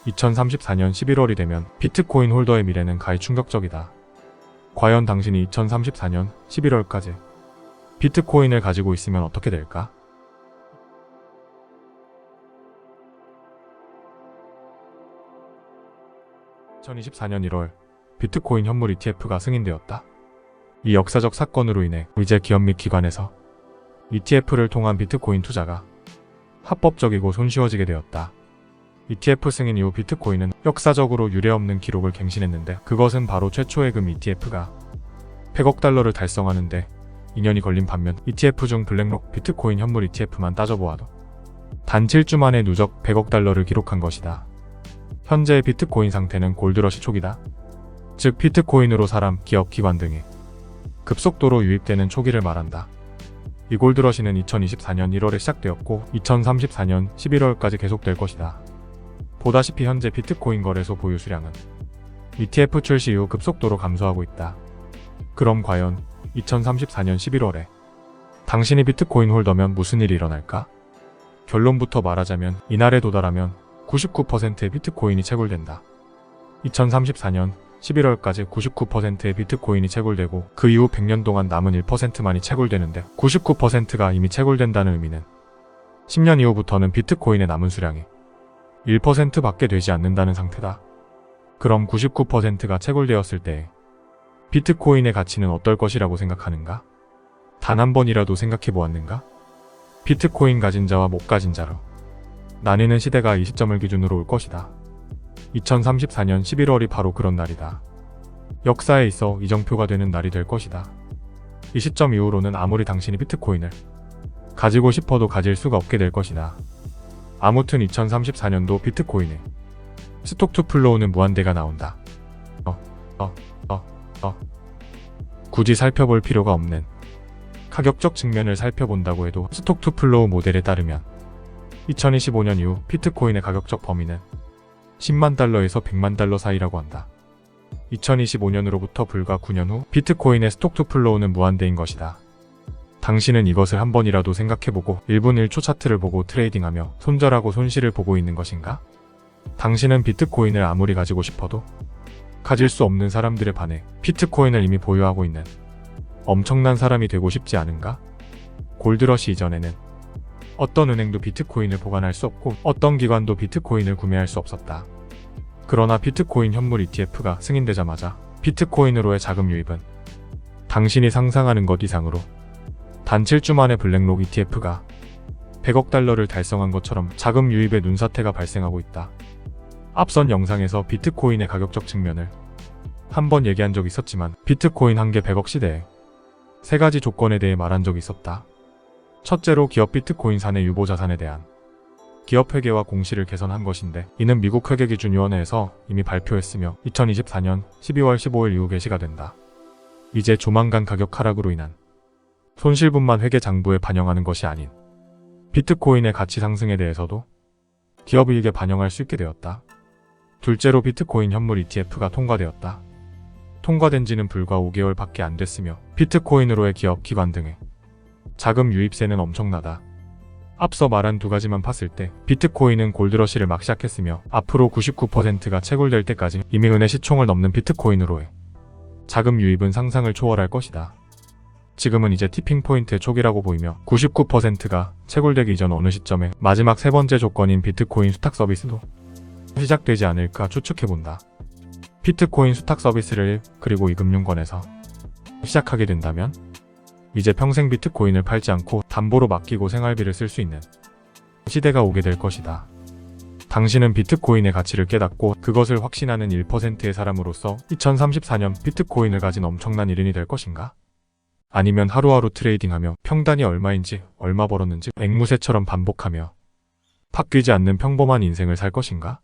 2034년 11월이 되면 비트코인 홀더의 미래는 가히 충격적이다. 과연 당신이 2034년 11월까지 비트코인을 가지고 있으면 어떻게 될까? 2024년 1월 비트코인 현물 ETF가 승인되었다. 이 역사적 사건으로 인해 이제 기업 및 기관에서 ETF를 통한 비트코인 투자가 합법적이고 손쉬워지게 되었다. ETF 승인 이후 비트코인은 역사적으로 유례없는 기록을 갱신했는데, 그것은 바로 최초의 금 ETF가 100억 달러를 달성하는데 2년이 걸린 반면, ETF 중 블랙록 비트코인 현물 ETF만 따져보아도 단 7주 만에 누적 100억 달러를 기록한 것이다. 현재의 비트코인 상태는 골드러시 초기다. 즉 비트코인으로 사람, 기업, 기관 등이 급속도로 유입되는 초기를 말한다. 이 골드러시는 2024년 1월에 시작되었고 2034년 11월까지 계속될 것이다. 보다시피 현재 비트코인 거래소 보유 수량은 ETF 출시 이후 급속도로 감소하고 있다. 그럼 과연 2034년 11월에 당신이 비트코인 홀더면 무슨 일이 일어날까? 결론부터 말하자면, 이날에 도달하면 99%의 비트코인이 채굴된다. 2034년 11월까지 99%의 비트코인이 채굴되고 그 이후 100년 동안 남은 1%만이 채굴되는데, 99%가 이미 채굴된다는 의미는 10년 이후부터는 비트코인의 남은 수량이 1%밖에 되지 않는다는 상태다. 그럼 99%가 채굴되었을 때 비트코인의 가치는 어떨 것이라고 생각하는가? 단 한 번이라도 생각해 보았는가? 비트코인 가진 자와 못 가진 자로 나뉘는 시대가 이 시점을 기준으로 올 것이다. 2034년 11월이 바로 그런 날이다. 역사에 있어 이정표가 되는 날이 될 것이다. 이 시점 이후로는 아무리 당신이 비트코인을 가지고 싶어도 가질 수가 없게 될 것이다. 아무튼 2034년도 비트코인의 스톡 투 플로우는 무한대가 나온다. 굳이 살펴볼 필요가 없는 가격적 측면을 살펴본다고 해도 스톡 투 플로우 모델에 따르면 2025년 이후 비트코인의 가격적 범위는 10만 달러에서 100만 달러 사이라고 한다. 2025년으로부터 불과 9년 후 비트코인의 스톡 투 플로우는 무한대인 것이다. 당신은 이것을 한 번이라도 생각해보고 1분 1초 차트를 보고 트레이딩하며 손절하고 손실을 보고 있는 것인가? 당신은 비트코인을 아무리 가지고 싶어도 가질 수 없는 사람들에 반해 비트코인을 이미 보유하고 있는 엄청난 사람이 되고 싶지 않은가? 골드러시 이전에는 어떤 은행도 비트코인을 보관할 수 없고 어떤 기관도 비트코인을 구매할 수 없었다. 그러나 비트코인 현물 ETF가 승인되자마자 비트코인으로의 자금 유입은 당신이 상상하는 것 이상으로 단 7주 만에 블랙록 ETF가 100억 달러를 달성한 것처럼 자금 유입의 눈사태가 발생하고 있다. 앞선 영상에서 비트코인의 가격적 측면을 한번 얘기한 적이 있었지만, 비트코인 한 개 100억 시대에 3가지 조건에 대해 말한 적이 있었다. 첫째로 기업 비트코인 사내 유보 자산에 대한 기업 회계와 공시를 개선한 것인데, 이는 미국 회계기준위원회에서 이미 발표했으며 2024년 12월 15일 이후 게시가 된다. 이제 조만간 가격 하락으로 인한 손실분만 회계 장부에 반영하는 것이 아닌 비트코인의 가치 상승에 대해서도 기업 이익에 반영할 수 있게 되었다. 둘째로 비트코인 현물 ETF가 통과되었다. 통과된 지는 불과 5개월 밖에 안 됐으며 비트코인으로의 기업, 기관 등의 자금 유입세는 엄청나다. 앞서 말한 두 가지만 봤을 때 비트코인은 골드러시를 막 시작했으며 앞으로 99%가 채굴될 때까지 이미 은의 시총을 넘는 비트코인으로의 자금 유입은 상상을 초월할 것이다. 지금은 이제 티핑포인트의 초기라고 보이며 99%가 채굴되기 이전 어느 시점에 마지막 세 번째 조건인 비트코인 수탁 서비스도 시작되지 않을까 추측해본다. 비트코인 수탁 서비스를 그리고 이 금융권에서 시작하게 된다면 이제 평생 비트코인을 팔지 않고 담보로 맡기고 생활비를 쓸 수 있는 시대가 오게 될 것이다. 당신은 비트코인의 가치를 깨닫고 그것을 확신하는 1%의 사람으로서 2034년 비트코인을 가진 엄청난 1인이 될 것인가? 아니면 하루하루 트레이딩하며 평단이 얼마인지, 얼마 벌었는지 앵무새처럼 반복하며 바뀌지 않는 평범한 인생을 살 것인가?